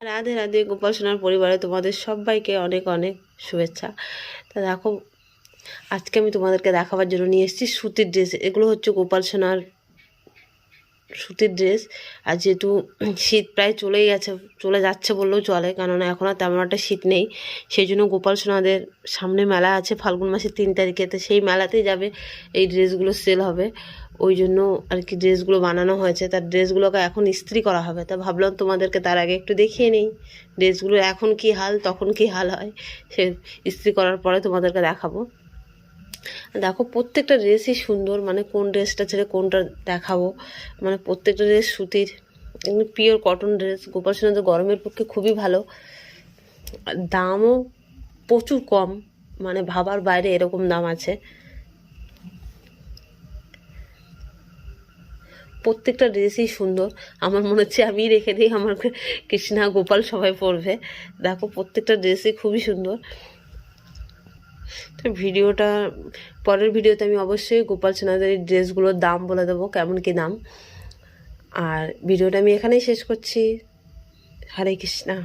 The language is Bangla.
রাধে রাধে গোপাল সোনার পরিবারে তোমাদের সবাইকে অনেক অনেক শুভেচ্ছা। তা দেখো, আজকে আমি তোমাদেরকে দেখাবার জন্য নিয়ে এসেছি সুতির ড্রেস। এগুলো হচ্ছে গোপাল সোনার সুতির ড্রেস। আর যেহেতু শীত প্রায় চলে যাচ্ছে বললেও চলে, কেননা এখন আর তেমন একটা শীত নেই। সেই জন্য গোপাল সোনাদের সামনে মেলা আছে ফাল্গুন মাসের 3 তারিখে, তো সেই মেলাতেই যাবে এই ড্রেসগুলো সেল হবে। ওই জন্য আর কি ড্রেসগুলো বানানো হয়েছে। তার ড্রেসগুলোকে এখন ইস্ত্রি করা হবে, তা ভাবলাম তোমাদেরকে তার আগে একটু দেখিয়ে নিই ড্রেসগুলো এখন কি হাল, তখন কি হাল হয়, সে ইস্ত্রি করার পরে তোমাদেরকে দেখাবো। দেখো প্রত্যেকটা ড্রেসই সুন্দর, মানে কোন ড্রেসটা ছেড়ে কোনটা দেখাবো, মানে প্রত্যেকটা ড্রেস সুতির, এগুলো পিওর কটন ড্রেস। গোপাল সোনাদের গরমের পক্ষে খুবই ভালো, দামও প্রচুর কম, মানে ভাবার বাইরে এরকম দাম আছে। প্রত্যেকটা ড্রেসই সুন্দর, আমার মনে হচ্ছে আমি রেখে দিই, আমার কৃষ্ণা গোপাল সবাই পরবে। দেখো প্রত্যেকটা ড্রেসই খুবই সুন্দর। তো পরের ভিডিওতে আমি অবশ্যই গোপাল সোনাদের এই ড্রেসগুলোর দাম বলে দেবো, কেমন কী দাম। আর ভিডিওটা আমি এখানেই শেষ করছি। হরে কৃষ্ণা।